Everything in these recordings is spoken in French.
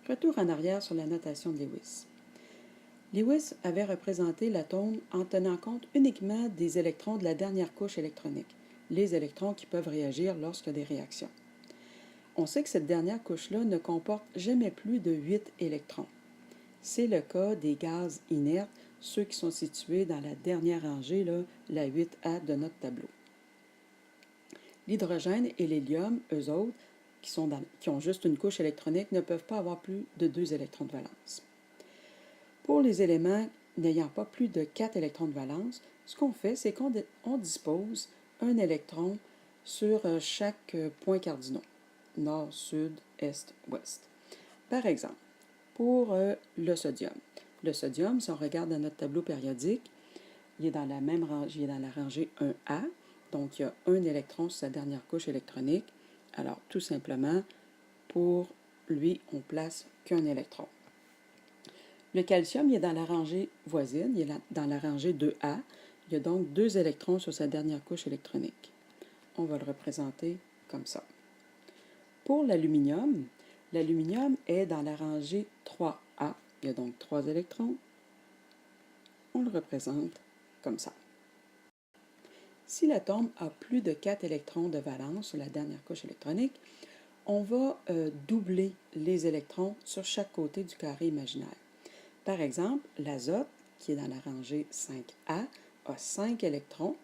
Retour en arrière sur la notation de Lewis. Lewis avait représenté l'atome en tenant compte uniquement des électrons de la dernière couche électronique, les électrons qui peuvent réagir lorsqu'il y a des réactions. On sait que cette dernière couche-là ne comporte jamais plus de 8 électrons. C'est le cas des gaz inertes, ceux qui sont situés dans la dernière rangée, là, la 8A de notre tableau. L'hydrogène et l'hélium, eux autres, qui ont juste une couche électronique, ne peuvent pas avoir plus de 2 électrons de valence. Pour les éléments n'ayant pas plus de 4 électrons de valence, ce qu'on fait, c'est qu'on dispose un électron sur chaque point cardinal, nord, sud, est, ouest. Par exemple, pour le sodium. Le sodium, si on regarde dans notre tableau périodique, il est dans la même rangée, il est dans la rangée 1A, donc il y a un électron sur sa dernière couche électronique. Alors, tout simplement, pour lui, on place qu'un électron. Le calcium, il est dans la rangée voisine, il est dans la rangée 2A. Il y a donc 2 électrons sur sa dernière couche électronique. On va le représenter comme ça. Pour l'aluminium est dans la rangée 3A. Il y a donc 3 électrons. On le représente comme ça. Si l'atome a plus de 4 électrons de valence sur la dernière couche électronique, on va doubler les électrons sur chaque côté du carré imaginaire. Par exemple, l'azote, qui est dans la rangée 5A, a 5 électrons.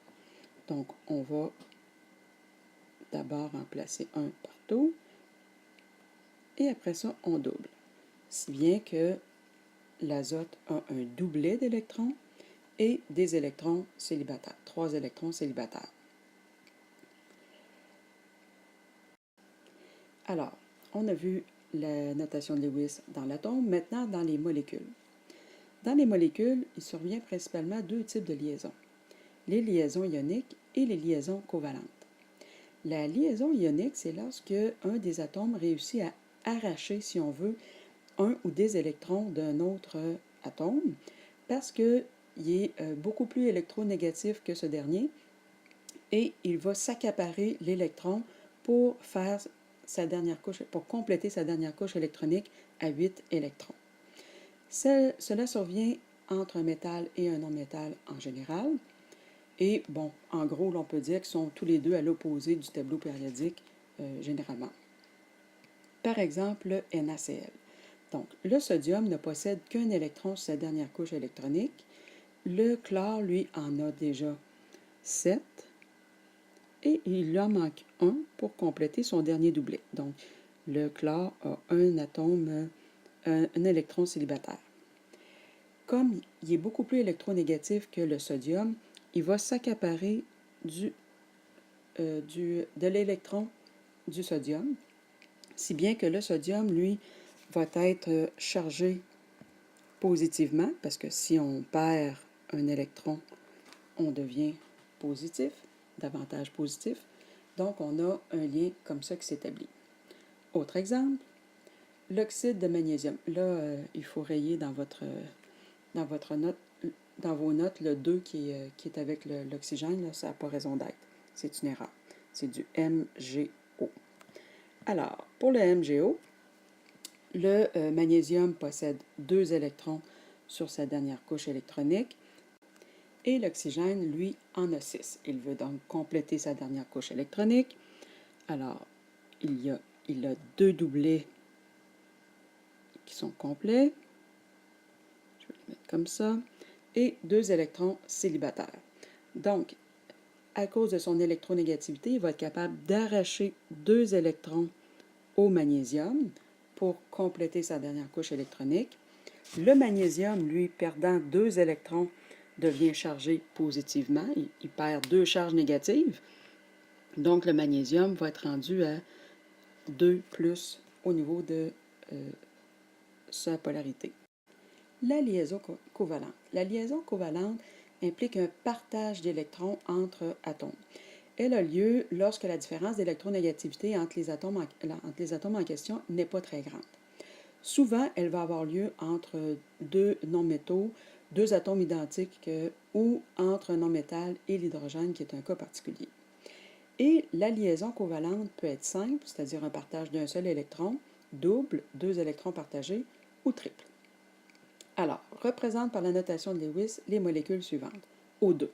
Donc, on va d'abord en placer un partout. Et après ça, on double. Si bien que l'azote a un doublet d'électrons et des électrons célibataires, 3 électrons célibataires. Alors, on a vu la notation de Lewis dans l'atome, maintenant dans les molécules. Dans les molécules, il survient principalement 2 types de liaisons, les liaisons ioniques et les liaisons covalentes. La liaison ionique, c'est lorsque un des atomes réussit à arracher, si on veut, un ou des électrons d'un autre atome, parce qu'il est beaucoup plus électronégatif que ce dernier, et il va s'accaparer l'électron pour faire pour compléter sa dernière couche électronique à 8 électrons. Cela survient entre un métal et un non-métal en général. Et bon, en gros, on peut dire qu'ils sont tous les deux à l'opposé du tableau périodique généralement. Par exemple, le NaCl. Donc, le sodium ne possède qu'un électron sur sa dernière couche électronique. Le chlore, lui, en a déjà 7. Et il lui en manque un pour compléter son dernier doublet. Donc, le chlore a un atome, un électron célibataire. Comme il est beaucoup plus électronégatif que le sodium, il va s'accaparer de l'électron du sodium, si bien que le sodium, lui, va être chargé positivement, parce que si on perd un électron, on devient positif, davantage positif. Donc, on a un lien comme ça qui s'établit. Autre exemple, l'oxyde de magnésium. Là, il faut rayer dans vos notes le 2 qui est avec l'oxygène. Là, ça n'a pas raison d'être. C'est une erreur. C'est du MgO. Alors, pour le MgO, le magnésium possède 2 électrons sur sa dernière couche électronique et l'oxygène, lui, en a 6. Il veut donc compléter sa dernière couche électronique. Alors, il a 2 doublets qui sont complets. Je vais le mettre comme ça. Et 2 électrons célibataires. Donc, à cause de son électronégativité, il va être capable d'arracher 2 électrons au magnésium pour compléter sa dernière couche électronique. Le magnésium, lui, perdant 2 électrons, devient chargé positivement. Il perd 2 charges négatives. Donc, le magnésium va être rendu à 2 plus au niveau de sa polarité. La liaison covalente. La liaison covalente implique un partage d'électrons entre atomes. Elle a lieu lorsque la différence d'électronégativité entre les atomes en question n'est pas très grande. Souvent, elle va avoir lieu entre 2 non-métaux, 2 atomes identiques ou entre un non-métal et l'hydrogène, qui est un cas particulier. Et la liaison covalente peut être simple, c'est-à-dire un partage d'un seul électron, double, 2 électrons partagés, ou triple. Alors, représente par la notation de Lewis les molécules suivantes. O2.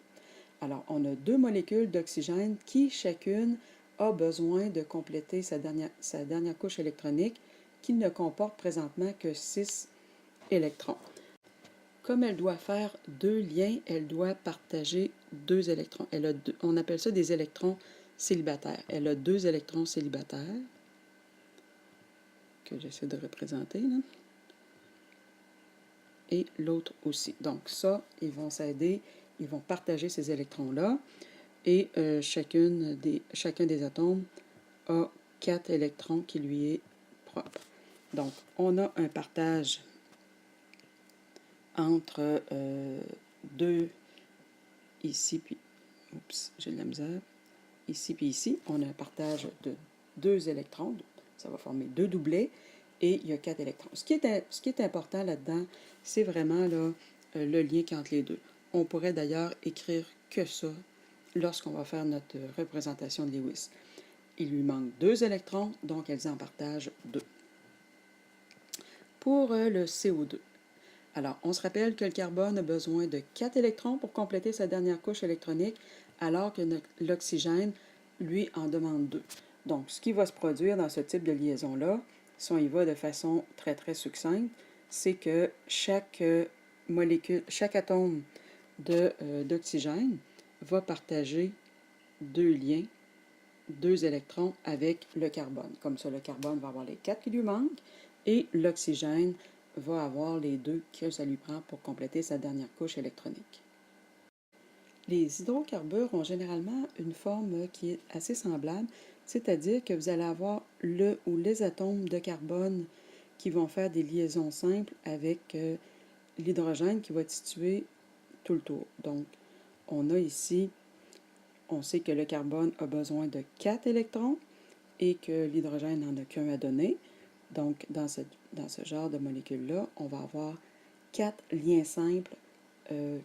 Alors, on a 2 molécules d'oxygène qui, chacune, a besoin de compléter sa dernière couche électronique qui ne comporte présentement que 6 électrons. Comme elle doit faire 2 liens, elle doit partager 2 électrons. On appelle ça des électrons célibataires. Elle a 2 électrons célibataires que j'essaie de représenter, là. Et l'autre aussi. Donc ça, ils vont s'aider, ils vont partager ces électrons-là. Et chacun des atomes a 4 électrons qui lui est propre. Donc, on a un partage entre 2 ici, puis... Oups, j'ai de la misère. Ici, puis ici, on a un partage de 2 électrons. Ça va former 2 doublets. Et il y a 4 électrons. Ce qui est important là-dedans, c'est vraiment là, le lien entre les deux. On pourrait d'ailleurs écrire que ça lorsqu'on va faire notre représentation de Lewis. Il lui manque 2 électrons, donc elles en partagent 2. Pour le CO2, alors on se rappelle que le carbone a besoin de 4 électrons pour compléter sa dernière couche électronique, alors que l'oxygène, lui, en demande 2. Donc, ce qui va se produire dans ce type de liaison-là, si on y va de façon très, très succincte, c'est que chaque molécule, chaque atome d'oxygène va partager 2 liens, 2 électrons avec le carbone. Comme ça, le carbone va avoir les 4 qui lui manquent et l'oxygène va avoir les 2 que ça lui prend pour compléter sa dernière couche électronique. Les hydrocarbures ont généralement une forme qui est assez semblable, c'est-à-dire que vous allez avoir le ou les atomes de carbone qui vont faire des liaisons simples avec l'hydrogène qui va être situé tout le tour. Donc, on a ici, on sait que le carbone a besoin de 4 électrons et que l'hydrogène n'en a qu'un à donner. Donc, dans ce genre de molécule-là, on va avoir 4 liens simples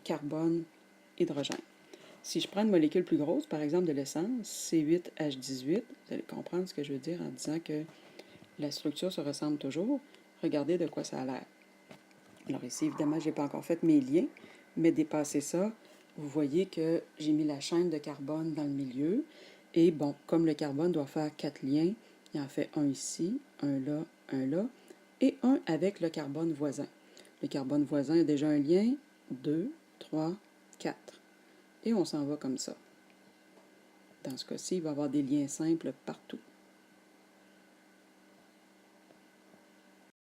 carbone-hydrogène. Si je prends une molécule plus grosse, par exemple de l'essence, C8H18, vous allez comprendre ce que je veux dire en disant que la structure se ressemble toujours. Regardez de quoi ça a l'air. Alors ici, évidemment, je n'ai pas encore fait mes liens, mais dépassé ça, vous voyez que j'ai mis la chaîne de carbone dans le milieu. Et bon, comme le carbone doit faire 4 liens, il en fait un ici, un là, et un avec le carbone voisin. Le carbone voisin a déjà un lien, 2, 3, 4. Et on s'en va comme ça. Dans ce cas-ci, il va y avoir des liens simples partout.